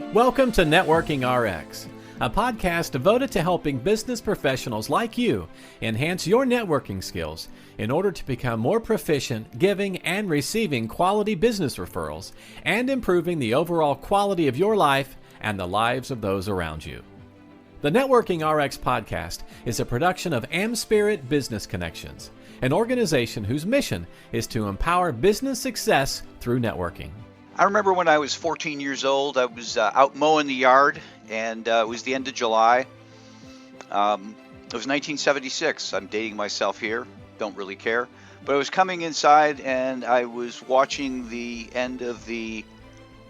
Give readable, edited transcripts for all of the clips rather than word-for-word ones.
Welcome to Networking RX, a podcast devoted to helping business professionals like you enhance your networking skills in order to become more proficient giving and receiving quality business referrals and improving the overall quality of your life and the lives of those around you. The Networking RX podcast is a production of AmSpirit Business Connections, an organization whose mission is to empower business success through networking. I remember when I was 14 years old, I was out mowing the yard, and it was the end of July. It was 1976. I'm dating myself here, don't really care. But I was coming inside, and I was watching the end of the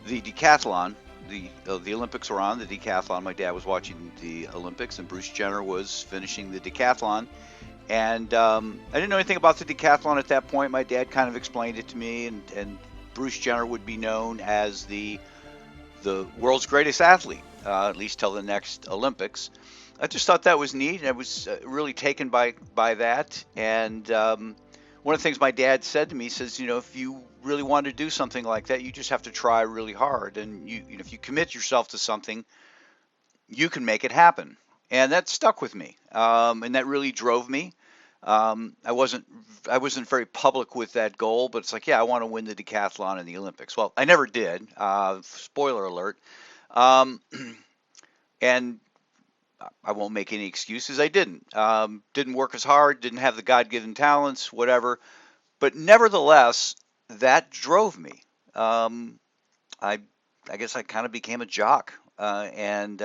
decathlon. The Olympics were on, the decathlon. My dad was watching the Olympics, and Bruce Jenner was finishing the decathlon. And I didn't know anything about the decathlon at that point. My dad kind of explained it to me, and Bruce Jenner would be known as the world's greatest athlete, at least till the next Olympics. I just thought that was neat, and I was really taken by that. And one of the things my dad said to me, says, if you really want to do something like that, you just have to try really hard. And if you commit yourself to something, you can make it happen. And that stuck with me, and that really drove me. I wasn't very public with that goal, but it's like, I want to win the decathlon and the Olympics. Well, I never did. Spoiler alert. And I won't make any excuses. I didn't. Didn't work as hard, didn't have the God-given talents, whatever. But nevertheless, that drove me. I guess I kind of became a jock, and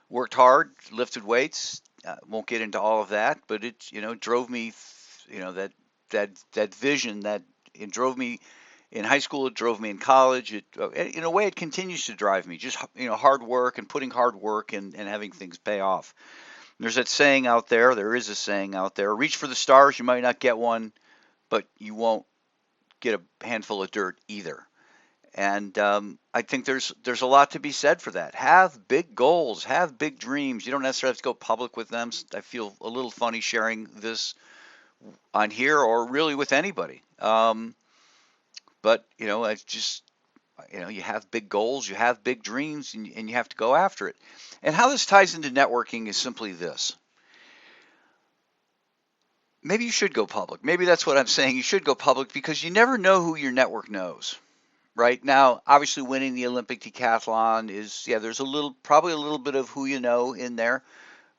worked hard, lifted weights. Won't get into all of that, but it drove me, that vision that it drove me in high school. It drove me in college. It, in a way, it continues to drive me. Just hard work and putting hard work and having things pay off. There's that saying out there. There is a saying out there: reach for the stars. You might not get one, but you won't get a handful of dirt either. And I think there's a lot to be said for that. Have big goals, have big dreams. You don't necessarily have to go public with them. I feel a little funny sharing this on here or really with anybody. But it's just, you have big goals, you have big dreams, and you have to go after it. And how this ties into networking is simply this. Maybe you should go public. Maybe that's what I'm saying. You should go public because you never know who your network knows. Right now, obviously, winning the Olympic decathlon is, there's probably a little bit of who you know in there,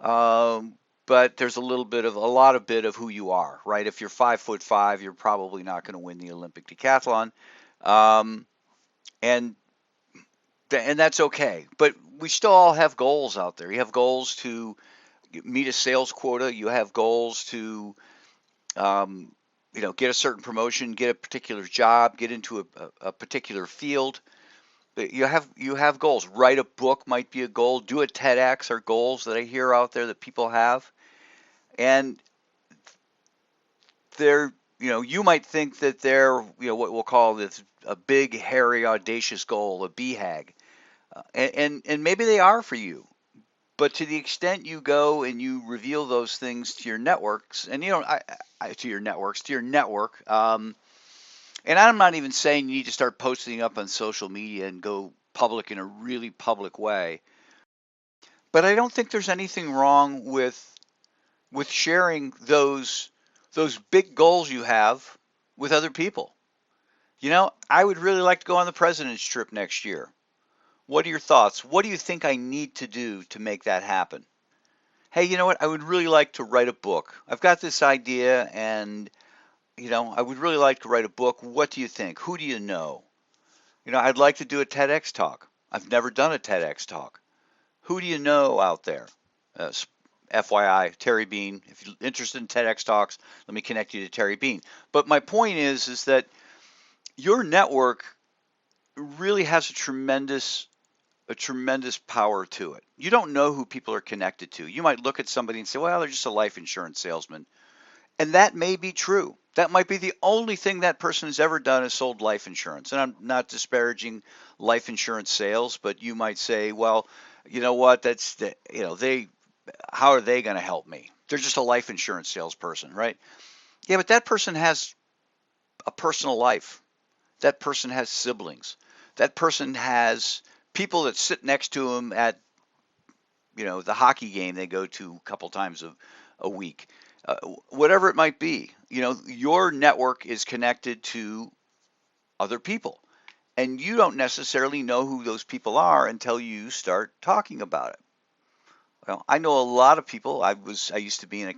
but there's a lot of who you are, right? If you're 5'5", you're probably not going to win the Olympic decathlon, and that's okay. But we still all have goals out there. You have goals to meet a sales quota. You have goals to get a certain promotion, get a particular job, get into a particular field. You have goals. Write a book might be a goal. Do a TEDx are goals that I hear out there that people have. And you might think that they're, what we'll call this a big, hairy, audacious goal, a BHAG. And maybe they are for you. But to the extent you go and you reveal those things to your networks, and to your network, and I'm not even saying you need to start posting up on social media and go public in a really public way. But I don't think there's anything wrong with sharing those big goals you have with other people. I would really like to go on the president's trip next year. What are your thoughts? What do you think I need to do to make that happen? Hey, you know what? I would really like to write a book. I've got this idea, and, I would really like to write a book. What do you think? Who do you know? I'd like to do a TEDx talk. I've never done a TEDx talk. Who do you know out there? FYI, Terry Bean. If you're interested in TEDx talks, let me connect you to Terry Bean. But my point is that your network really has a tremendous power to it. You don't know who people are connected to. You might look at somebody and say, well, they're just a life insurance salesman. And that may be true. That might be the only thing that person has ever done is sold life insurance. And I'm not disparaging life insurance sales, but you might say, well, you know what? How are they going to help me? They're just a life insurance salesperson, right? Yeah, but that person has a personal life. That person has siblings. That person has people that sit next to them at the hockey game they go to a couple times a week, whatever it might be. Your network is connected to other people, and you don't necessarily know who those people are until you start talking about it. Well, I know a lot of people. I used to be in do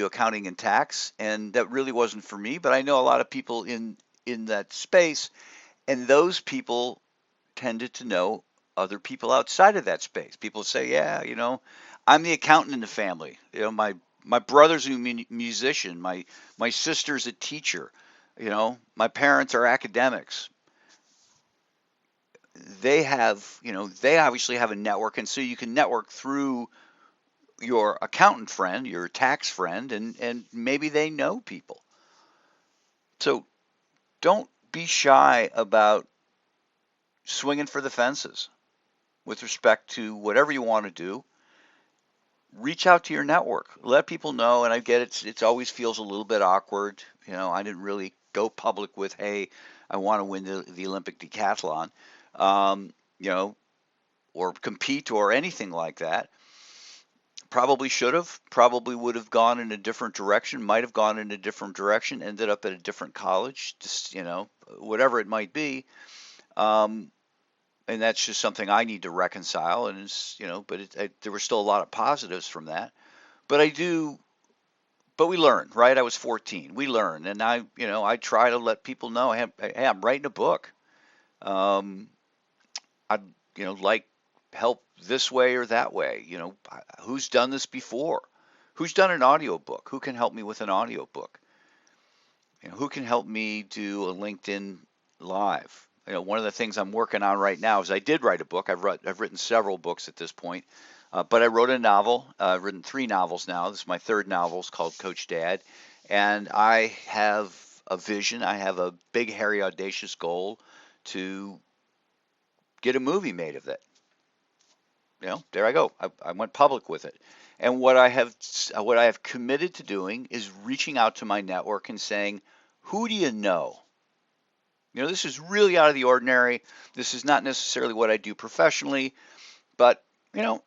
accounting and tax, and that really wasn't for me. But I know a lot of people in that space, and those people tended to know other people outside of that space. People say, yeah, I'm the accountant in the family. My brother's a musician. My sister's a teacher. My parents are academics. They obviously have a network, and so you can network through your accountant friend, your tax friend, and maybe they know people. So don't be shy about swinging for the fences with respect to whatever you want to do. Reach out to your network. Let people know. And I get it always feels a little bit awkward. I didn't really go public with, hey, I want to win the Olympic decathlon, um, you know, or compete or anything like that. Probably should have, probably would have gone in a different direction, might have gone in a different direction, ended up at a different college, just, whatever it might be. Um, and that's just something I need to reconcile. And but there were still a lot of positives from that. But but we learn, right? I was 14. We learn, and I try to let people know, hey, I'm writing a book. Um, I'd, like help this way or that way. Who's done this before? Who's done an audio book? Who can help me with an audio book? Who can help me do a LinkedIn live? One of the things I'm working on right now is I did write a book. I've written several books at this point, but I wrote a novel. I've written 3 novels now. This is my third novel. It's called Coach Dad, and I have a vision. I have a big, hairy, audacious goal to get a movie made of it. There I go. I went public with it. And what I have committed to doing is reaching out to my network and saying, who do you know? This is really out of the ordinary. This is not necessarily what I do professionally, but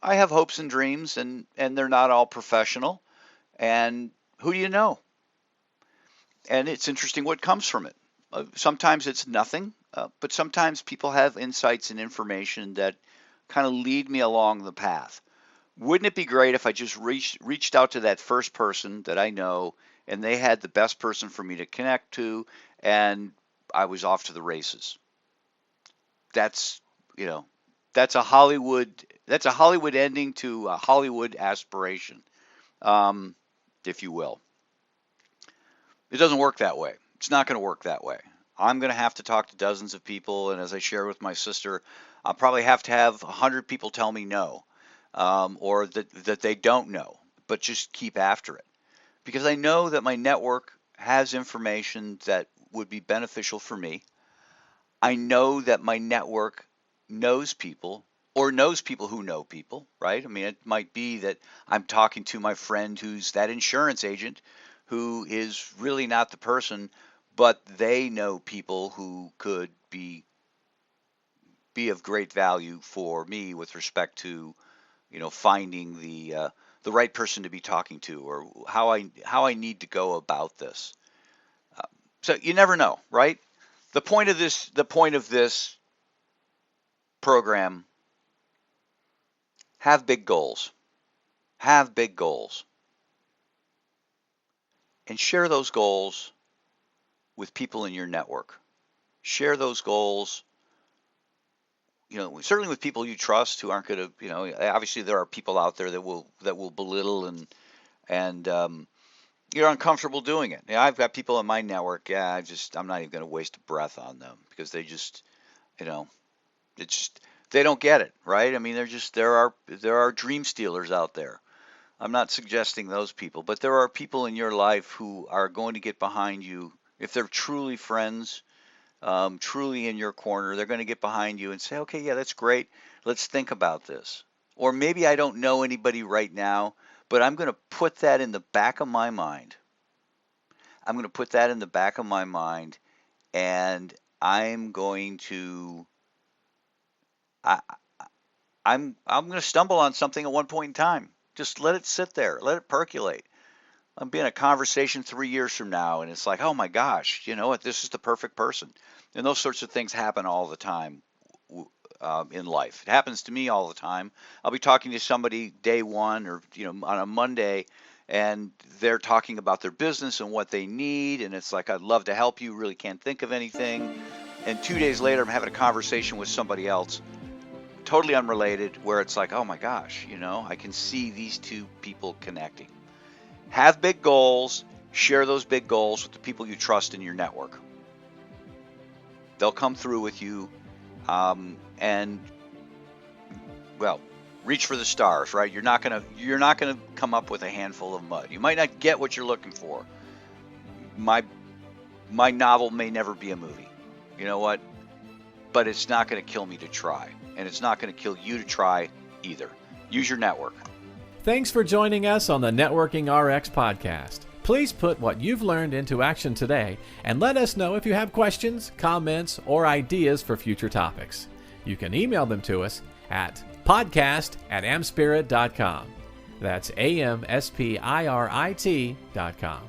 I have hopes and dreams, and they're not all professional. And who do you know? And it's interesting what comes from it. Sometimes it's nothing, but sometimes people have insights and information that kind of lead me along the path. Wouldn't it be great if I just reached out to that first person that I know, and they had the best person for me to connect to, and I was off to the races? That's you know that's a Hollywood ending to a Hollywood aspiration, um, if you will. It doesn't work that way. It's not going to work that way. I'm going to have to talk to dozens of people, and as I shared with my sister, I'll probably have to have 100 people tell me no, or that they don't know, but just keep after it. Because I know that my network has information that would be beneficial for me. I know that my network knows people or knows people who know people, right? I mean, it might be that I'm talking to my friend who's that insurance agent who is really not the person, but they know people who could be of great value for me with respect to, finding the right person to be talking to, or how I need to go about this. So you never know, right? The point of this program: have big goals, have big goals, and share those goals with people in your network. Share those goals, certainly with people you trust who aren't going to, obviously there are people out there that will belittle and you're uncomfortable doing it. I've got people in my network. Yeah, I'm not even going to waste a breath on them because they just, you know, it's just, they don't get it, right? I mean, there are dream stealers out there. I'm not suggesting those people, but there are people in your life who are going to get behind you if they're truly friends, truly in your corner. They're going to get behind you and say, okay, yeah, that's great. Let's think about this. Or maybe I don't know anybody right now, but I'm going to put that in the back of my mind. I'm going to put that in the back of my mind, and I'm going to I, I'm going to stumble on something at one point in time. Just let it sit there, let it percolate. I'm being a conversation 3 years from now, and it's like, oh my gosh, you know what? This is the perfect person. And those sorts of things happen all the time in life. It happens to me all the time. I'll be talking to somebody day one, or on a Monday, and they're talking about their business and what they need, and it's like, I'd love to help you, really can't think of anything. And 2 days later, I'm having a conversation with somebody else, totally unrelated, where it's like, oh my gosh, I can see these two people connecting. Have big goals. Share those big goals with the people you trust in your network. They'll come through with you, and reach for the stars, right? You're not gonna come up with a handful of mud. You might not get what you're looking for. My novel may never be a movie. You know what? But it's not going to kill me to try, and it's not going to kill you to try either. Use your network. Thanks for joining us on the Networking RX podcast. Please put what you've learned into action today and let us know if you have questions, comments, or ideas for future topics. You can email them to us at podcast@amspirit.com. That's AMSPIRIT.com.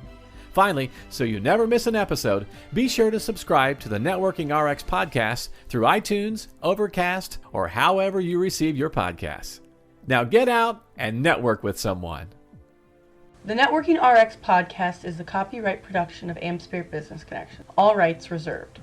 Finally, so you never miss an episode, be sure to subscribe to the Networking RX podcast through iTunes, Overcast, or however you receive your podcasts. Now get out and network with someone. The Networking RX podcast is the copyright production of AmSpirit Business Connections. All rights reserved.